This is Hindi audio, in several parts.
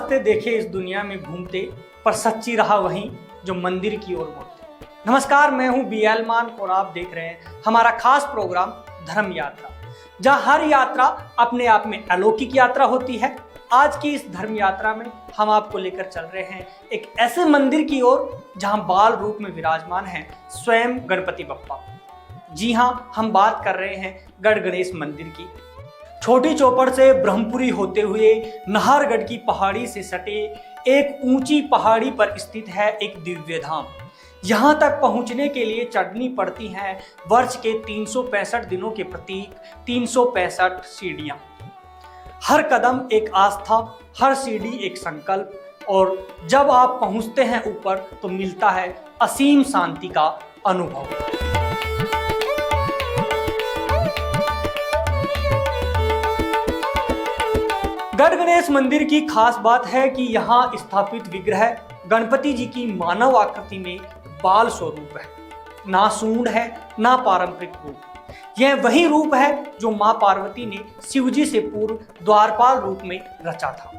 रास्ते देखे इस दुनिया में घूमते, पर सच्ची रहा वहीं जो मंदिर की ओर मुड़ते। नमस्कार, मैं हूं BL मान और आप देख रहे हैं हमारा खास प्रोग्राम धर्म यात्रा, जहां हर यात्रा अपने आप में अलौकिक यात्रा होती है। आज की इस धर्म यात्रा में हम आपको लेकर चल रहे हैं एक ऐसे मंदिर की ओर जहां बाल रूप में विराजमान है स्वयं गणपति बप्पा। जी हां, हम बात कर रहे हैं गढ़ गणेश मंदिर की। छोटी चौपड़ से ब्रह्मपुरी होते हुए नाहरगढ़ की पहाड़ी से सटे एक ऊंची पहाड़ी पर स्थित है एक दिव्य धाम। यहाँ तक पहुँचने के लिए चढ़नी पड़ती हैं वर्ष के 365 दिनों के प्रतीक 365 सीढ़ियाँ। हर कदम एक आस्था, हर सीढ़ी एक संकल्प, और जब आप पहुँचते हैं ऊपर तो मिलता है असीम शांति का अनुभव। गढ़ गणेश मंदिर की खास बात है कि यहाँ स्थापित विग्रह गणपति जी की मानव आकृति में बाल स्वरूप है। ना सूंड है, ना पारंपरिक रूप। यह वही रूप है जो मां पार्वती ने शिवजी से पूर्व द्वारपाल रूप में रचा था।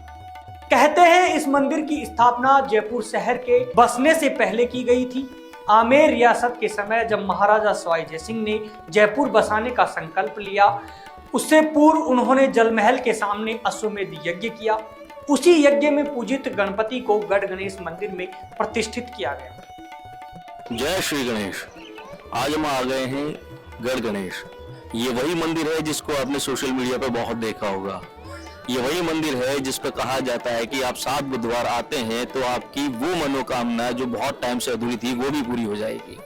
कहते हैं इस मंदिर की स्थापना जयपुर शहर के बसने से पहले की गई थी। आमेर रियासत के समय जब महाराजा सवाई जय सिंह ने जयपुर बसाने का संकल्प लिया, उससे पूर्व उन्होंने जलमहल के सामने अश्वमेध यज्ञ किया। उसी यज्ञ में पूजित गणपति को गढ़ गणेश मंदिर में प्रतिष्ठित किया गया। जय श्री गणेश। आज हम आ गए हैं गढ़ गणेश। ये वही मंदिर है जिसको आपने सोशल मीडिया पे बहुत देखा होगा। ये वही मंदिर है जिस पे कहा जाता है कि आप 7 बुधवार आते हैं तो आपकी वो मनोकामना जो बहुत टाइम से अधूरी थी वो भी पूरी हो जाएगी।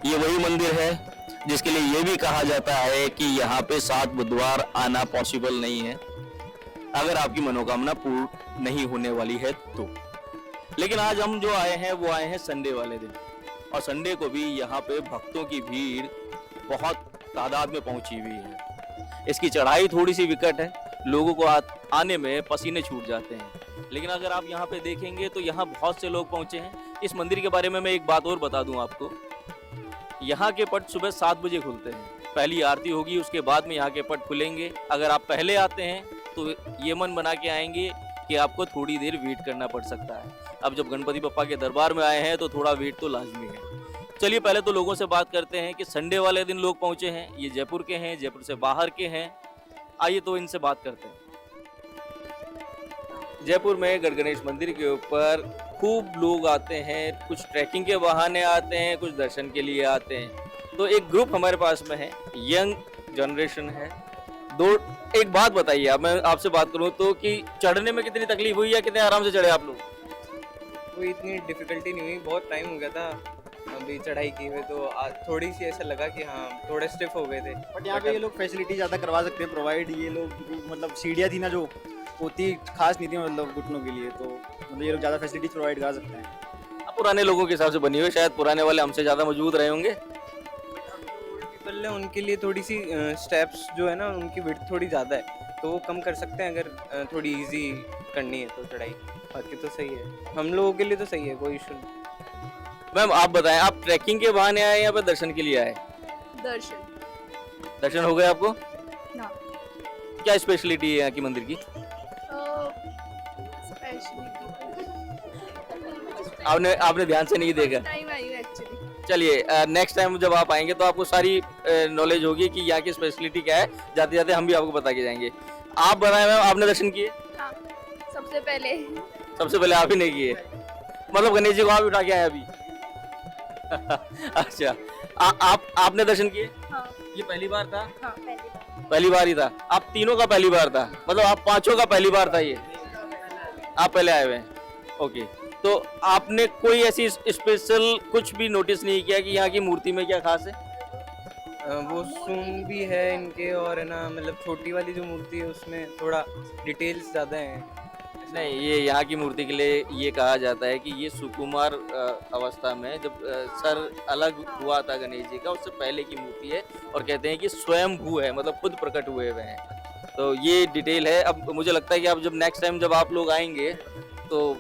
ये वही मंदिर है जिसके लिए ये भी कहा जाता है कि यहाँ पे 7 बुधवार आना पॉसिबल नहीं है अगर आपकी मनोकामना पूर्ण नहीं होने वाली है तो। लेकिन आज हम जो आए हैं वो आए हैं संडे वाले दिन, और संडे को भी यहाँ पे भक्तों की भीड़ बहुत तादाद में पहुंची हुई है। इसकी चढ़ाई थोड़ी सी विकट है, लोगों को आने में पसीने छूट जाते हैं। लेकिन अगर आप यहाँ पे देखेंगे तो यहाँ बहुत से लोग पहुंचे हैं। इस मंदिर के बारे में मैं एक बात और बता दूं आपको। यहाँ के पट सुबह 7 बजे खुलते हैं। पहली आरती होगी, उसके बाद में यहाँ के पट खुलेंगे। अगर आप पहले आते हैं तो ये मन बना के आएंगे कि आपको थोड़ी देर वेट करना पड़ सकता है। अब जब गणपति बप्पा के दरबार में आए हैं तो थोड़ा वेट तो लाजमी है। चलिए पहले तो लोगों से बात करते हैं कि संडे वाले दिन लोग पहुंचे हैं, ये जयपुर के हैं, जयपुर से बाहर के हैं। आइए तो इनसे बात करते हैं। जयपुर में गढ़ गणेश मंदिर के ऊपर खूब लोग आते हैं, कुछ ट्रैकिंग के बहाने आते हैं, कुछ दर्शन के लिए आते हैं। तो एक ग्रुप हमारे पास में है, यंग जनरेशन है। एक बात बताइए, अब मैं आपसे बात करूं तो कि चढ़ने में कितनी तकलीफ हुई या कितने आराम से चढ़े आप लोग? कोई इतनी डिफिकल्टी नहीं हुई, बहुत टाइम हो गया था अभी चढ़ाई की हुए, तो थोड़ी सी ऐसा लगा कि हाँ थोड़े स्टिफ हो गए थे। बट यहाँ पे ये लोग फैसिलिटी ज़्यादा करवा सकते हैं प्रोवाइड। ये लोग मतलब सीढ़ियाँ थी ना जो होती खास नहीं थी मतलब घुटनों के लिए, तो मतलब ये लोग ज़्यादा फैसिलिटीज प्रोवाइड करा सकते हैं। अब पुराने लोगों के हिसाब से बनी हुई, शायद पुराने वाले हमसे ज़्यादा मजबूत रहे होंगे। पीपल है उनके लिए थोड़ी सी स्टेप्स जो है ना उनकी विड्थ थोड़ी ज़्यादा है, तो वो कम कर सकते हैं अगर थोड़ी इजी करनी है तो चढ़ाई। बाकी तो सही है, हम लोगों के लिए तो सही है, कोई इशू नहीं। मैम आप बताएं, आप ट्रैकिंग के बहाने आए या फिर दर्शन के लिए आए? दर्शन हो गए आपको ना। क्या स्पेशलिटी है यहाँ की मंदिर की? आपने ध्यान से नहीं देखा? चलिए नेक्स्ट टाइम जब आप आएंगे तो आपको सारी नॉलेज होगी कि यहाँ की स्पेशलिटी क्या है। जाते जाते हम भी आपको बता के जाएंगे। आप बताएं मैम, आपने दर्शन किए? हाँ, सबसे पहले आप ही नहीं किए? मतलब गणेश जी को आप उठा के आए अभी? अच्छा, आपने दर्शन किए? हाँ। ये पहली बार था? हाँ, पहली बार ही था। आप तीनों का पहली बार था, मतलब आप 5 का पहली बार था। ये आप पहले आए हुए हैं, ओके। तो आपने कोई ऐसी स्पेशल कुछ भी नोटिस नहीं किया कि यहाँ की मूर्ति में क्या खास है? वो सूंड भी है इनके, और है ना मतलब छोटी वाली जो मूर्ति है उसमें थोड़ा डिटेल्स ज़्यादा हैं। नहीं, ये यहाँ की मूर्ति के लिए ये कहा जाता है कि ये सुकुमार अवस्था में जब सर अलग हुआ था गणेश जी का, उससे पहले की मूर्ति है। और कहते हैं कि स्वयं भू है, मतलब खुद प्रकट हुए हुए हैं। तो ये डिटेल है। अब मुझे लगता है कि आप जब नेक्स्ट टाइम जब आप लोग आएंगे तो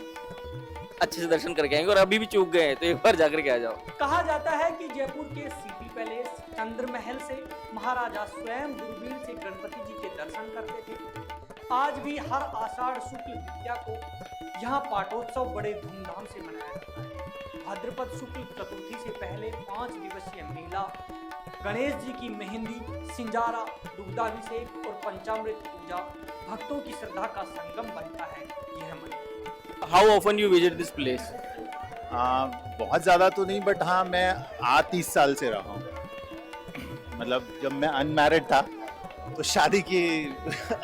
अच्छे से दर्शन करके आएंगे, और अभी भी चूक गए हैं तो एक बार जाकर के आ जाओ। कहा जाता है कि जयपुर के सिटी पैलेस चंद्र महल से महाराजा स्वयं दूरबीन से गणपति जी के दर्शन करते थे। आज भी हर आषाढ़ शुक्ल द्वितीया को यहाँ पाटोत्सव बड़े धूमधाम से मनाया जाता है। भाद्रपद शुक्ल चतुर्थी से पहले 5 दिवसीय मेला गणेश जी की मेहंदी, सिंजारा, दुग्धाभिषेक और पंचामृत पूजा भक्तों की श्रद्धा का संगम बनता है यह मंदिर। How often you visit this place? बहुत ज़्यादा तो नहीं, बट हाँ मैं 30 साल से रहा हूँ। मतलब जब मैं अनमैरिड था तो शादी की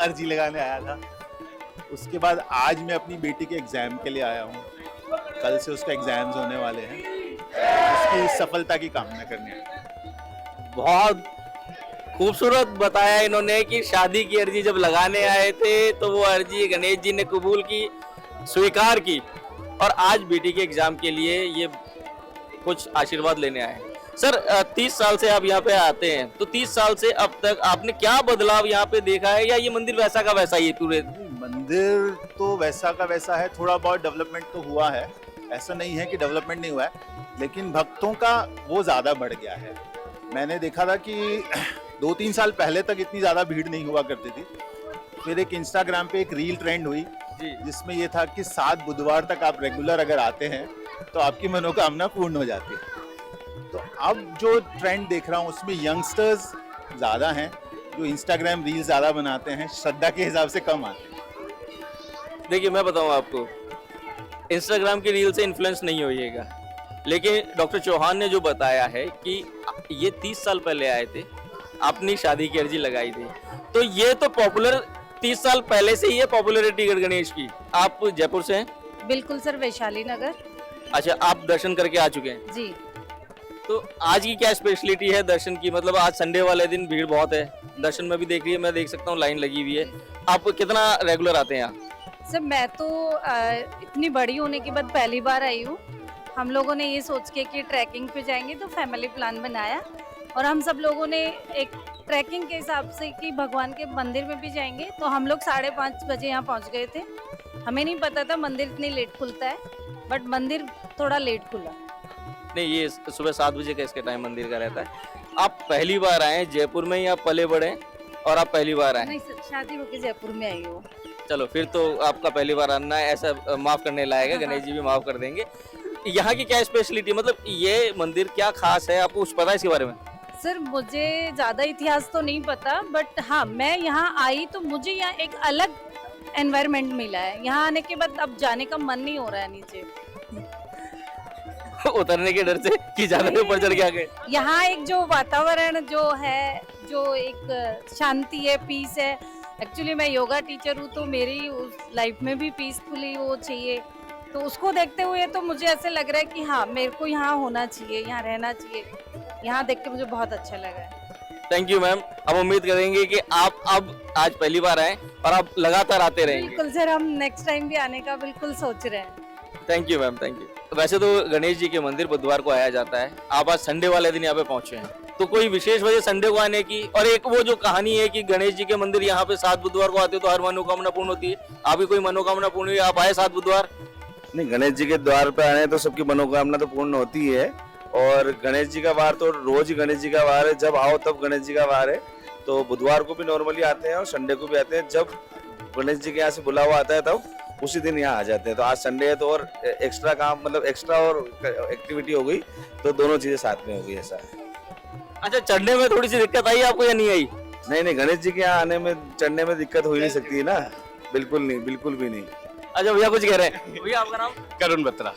अर्जी लगाने आया था। उसके बाद आज मैं अपनी बेटी के एग्ज़ाम के लिए आया हूँ। कल से उसका एग्ज़ाम्स होने वाले हैं, उसकी सफलता की कामना करने आया हूँ। बहुत खूबसूरत बताया इन्होंने कि शादी की अर्जी जब लगाने आए थे तो वो अर्जी गणेश जी ने कबूल की, स्वीकार की, और आज बेटी के एग्जाम के लिए ये कुछ आशीर्वाद लेने आए हैं। सर 30 साल से आप यहाँ पे आते हैं, तो 30 साल से अब तक आपने क्या बदलाव यहाँ पे देखा है, या ये मंदिर वैसा का वैसा ही है पूरे? मंदिर तो वैसा का वैसा है, थोड़ा बहुत डेवलपमेंट तो हुआ है, ऐसा नहीं है कि डेवलपमेंट नहीं हुआ है, लेकिन भक्तों का वो ज़्यादा बढ़ गया है। मैंने देखा था कि 2-3 साल पहले तक इतनी ज़्यादा भीड़ नहीं हुआ करती थी। फिर एक इंस्टाग्राम पे एक रील ट्रेंड हुई जिसमें ये था कि 7 बुधवार तक आप रेगुलर अगर आते हैं तो आपकी मनोकामना पूर्ण हो जाती है। तो अब जो ट्रेंड देख रहा हूँ उसमें यंगस्टर्स ज़्यादा हैं, जो इंस्टाग्राम रील ज़्यादा बनाते हैं, श्रद्धा के हिसाब से कम आते हैं। देखिए मैं बताऊँ आपको, इंस्टाग्राम की रील से इन्फ्लुएंस नहीं होइएगा, लेकिन डॉक्टर चौहान ने जो बताया है कि ये 30 साल पहले आए थे, अपनी शादी की अर्जी लगाई थी, तो ये तो पॉपुलर 30 साल पहले से ही है पॉपुलरिटी गणेश की। आप जयपुर से हैं? बिल्कुल सर, वैशाली नगर। अच्छा, आप दर्शन करके आ चुके हैं? जी। तो आज की क्या स्पेशलिटी है दर्शन की? मतलब आज संडे वाले दिन भीड़ बहुत है, दर्शन में भी देख रही है, मैं देख सकता हूँ लाइन लगी हुई है। आप कितना रेगुलर आते हैं यहाँ? सर मैं तो इतनी बड़ी होने के बाद पहली बार आई हूँ। हम लोगों ने ये सोच के कि ट्रैकिंग पे जाएंगे तो फैमिली प्लान बनाया, और हम सब लोगों ने एक ट्रैकिंग के हिसाब से कि भगवान के मंदिर में भी जाएंगे, तो हम लोग 5:30 बजे यहाँ पहुँच गए थे। हमें नहीं पता था मंदिर इतनी लेट खुलता है, बट मंदिर थोड़ा लेट खुला। नहीं, ये सुबह 7 बजे का इसके टाइम मंदिर का रहता है। आप पहली बार आए जयपुर में, या पले बड़े हैं और आप पहली बार आए? नहीं सर, शादी होके जयपुर में आई हूँ। चलो फिर तो आपका पहली बार आना है, ऐसा माफ करने लायक है, गणेश जी भी माफ कर देंगे। यहाँ की क्या स्पेशलिटी, मतलब ये मंदिर क्या खास है, आपको कुछ पता है इसके बारे में? सर मुझे ज़्यादा इतिहास तो नहीं पता, बट हाँ मैं यहाँ आई तो मुझे यहाँ एक अलग एनवायरनमेंट मिला है। यहाँ आने के बाद अब जाने का मन नहीं हो रहा है नीचे। उतरने के डर से कि ज्यादा ऊपर चढ़ के आ गए? यहाँ एक जो वातावरण जो है, जो एक शांति है, पीस है। एक्चुअली मैं योगा टीचर हूँ, तो मेरी उस लाइफ में भी पीसफुली वो चाहिए, तो उसको देखते हुए तो मुझे ऐसे लग रहा है कि हाँ मेरे को यहाँ होना चाहिए, यहाँ रहना चाहिए। यहाँ देख के मुझे बहुत अच्छा लगा है। Thank you ma'am. हम उम्मीद करेंगे कि आप अब आज पहली बार आए और आप लगातार आते रहेंगे। बिल्कुल सर, हम नेक्स्ट टाइम भी आने का बिल्कुल सोच रहे हैं। Thank you ma'am, thank you. वैसे तो गणेश जी के मंदिर बुधवार को आया जाता है, आप आज संडे वाले दिन यहाँ पे पहुंचे हैं, तो कोई विशेष वजह संडे को आने की? और एक वो जो कहानी है कि गणेश जी के मंदिर यहाँ पे 7 बुधवार को आते हो तो हर मनोकामना पूर्ण होती है, आपकी कोई मनोकामना पूर्ण हुई, आप आए 7 बुधवार? नहीं, गणेश जी के द्वार पे आने तो सबकी मनोकामना तो पूर्ण होती है, और गणेश जी का वार तो रोज ही गणेश जी का वार है, जब आओ तब गणेश जी का वार है। तो बुधवार को भी नॉर्मली आते हैं और संडे को भी आते हैं, जब गणेश जी के यहाँ से बुलावा आता है तब उसी दिन यहाँ आ जाते हैं। तो आज संडे है तो और एक्स्ट्रा काम, मतलब एक्स्ट्रा और एक्टिविटी हो गई, तो दोनों चीजें साथ में हो गई, ऐसा है। अच्छा, चढ़ने में थोड़ी सी दिक्कत आई आपको या नहीं आई? नहीं, गणेश जी के यहाँ आने में, चढ़ने में दिक्कत हो ही नहीं सकती है ना, बिल्कुल नहीं, बिल्कुल भी नहीं। अच्छा भैया कुछ कह रहे हैं? भैया आपका नाम? करुण बत्रा।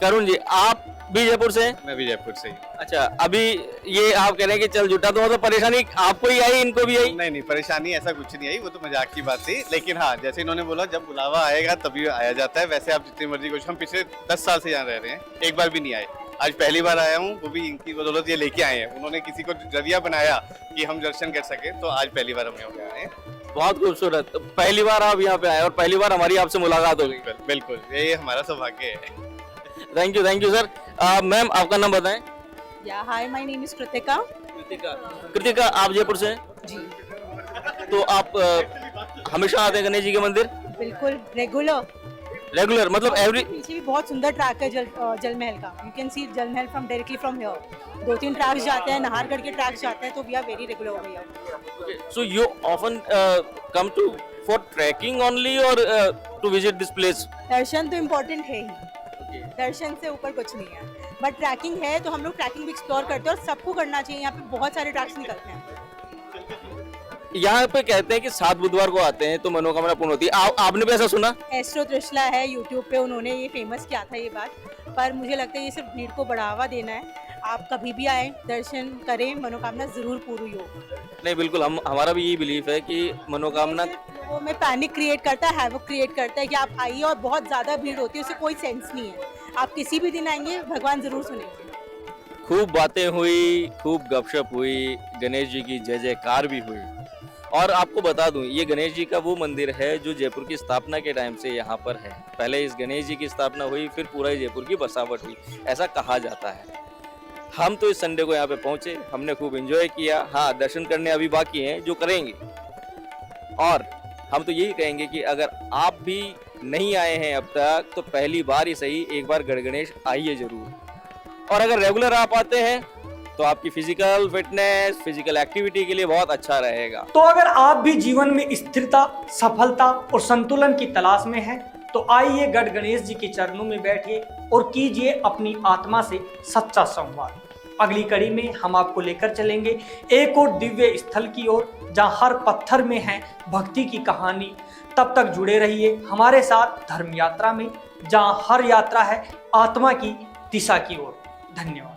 करुण जी, आप भी जयपुर से हैं? मैं भी जयपुर से ही। अच्छा, अभी ये आप कह रहे हैं कि चल जुटा, तो मतलब परेशानी आपको ही आई, इनको भी आई? नहीं, परेशानी ऐसा कुछ नहीं आई, वो तो मजाक की बात थी। लेकिन हाँ, जैसे इन्होंने बोला जब बुलावा आएगा तभी आया जाता है। वैसे आप जितनी मर्जी कोशिश, हम पिछले 10 साल से यहाँ रह रहे हैं, एक बार भी नहीं आए। आज पहली बार आया हूँ, वो भी इनकी बदौलत ये लेके आए हैं। उन्होंने किसी को जरिया बनाया कि हम दर्शन कर सके, तो आज पहली बार हम यहाँ आए हैं। बहुत खूबसूरत, पहली बार आप यहाँ पे आए और पहली बार हमारी आपसे मुलाकात हो गई। बिल्कुल, ये हमारा सौभाग्य है। Thank you sir. मैम आपका नाम बताएं। Hi, my name is Kritika. Kritika, आप जयपुर से हैं? जी। तो आप हमेशा आते हैं गणेश जी के मंदिर? बिल्कुल रेगुलर, मतलब एवरी? पीछे भी बहुत सुंदर ट्रैक है जल महल का। You can see Jal Mahal from directly from here. 2-3 tracks जाते हैं, नाहरगढ़ के ट्रैक्स जाते हैं, तो we are very regular over here. So you often come to for trekking only or to visit this place? दर्शन तो इम्पोर्टेंट है ही, दर्शन से ऊपर कुछ नहीं है, बट ट्रैकिंग है तो हम लोग ट्रैकिंग भी एक्सप्लोर करते हैं और सबको करना चाहिए। यहाँ पे बहुत सारे ट्रैक्स निकलते हैं। यहाँ पे कहते हैं कि 7 बुधवार को आते हैं तो मनोकामना पूर्ण होती है। आपने भी ऐसा सुना? एस्ट्रो त्रिशला है यूट्यूब पे, उन्होंने ये फेमस किया था ये बात, पर मुझे लगता है ये सिर्फ भीड़ को बढ़ावा देना है। आप कभी भी आए, दर्शन करें, मनोकामना जरूर पूरी हो। नहीं, बिल्कुल, हमारा भी यही बिलीफ है कि मनोकामना लोगों में पैनिक क्रिएट करता है, हैवॉक क्रिएट करता है कि आप आइए और बहुत ज़्यादा भीड़ होती है, उससे कोई सेंस नहीं है। आप किसी भी दिन आएंगे, भगवान जरूर सुनेंगे। खूब बातें हुई, खूब गपशप हुई, गणेश जी की जय जयकार भी हुई। और आपको बता दूं, ये गणेश जी का वो मंदिर है जो जयपुर की स्थापना के टाइम से यहाँ पर है। पहले इस गणेश जी की स्थापना हुई, फिर पूरा जयपुर की बसावट हुई, ऐसा कहा जाता है। हम तो इस संडे को यहाँ पे पहुंचे, हमने खूब एंजॉय किया। हाँ, दर्शन करने अभी बाकी हैं, जो करेंगे। और हम तो यही कहेंगे कि अगर आप भी नहीं आए हैं अब तक, तो पहली बार ही सही एक बार गणगणेश आइए जरूर। और अगर रेगुलर आप आते हैं तो आपकी फिजिकल फिटनेस, फिजिकल एक्टिविटी के लिए बहुत अच्छा रहेगा। तो अगर आप भी जीवन में स्थिरता, सफलता और संतुलन की तलाश में हैं, तो आइए गढ़ गणेश जी के चरणों में बैठिए और कीजिए अपनी आत्मा से सच्चा संवाद। अगली कड़ी में हम आपको लेकर चलेंगे एक और दिव्य स्थल की ओर, जहां हर पत्थर में है भक्ति की कहानी। तब तक जुड़े रहिए हमारे साथ धर्म यात्रा में, जहां हर यात्रा है आत्मा की दिशा की ओर। धन्यवाद।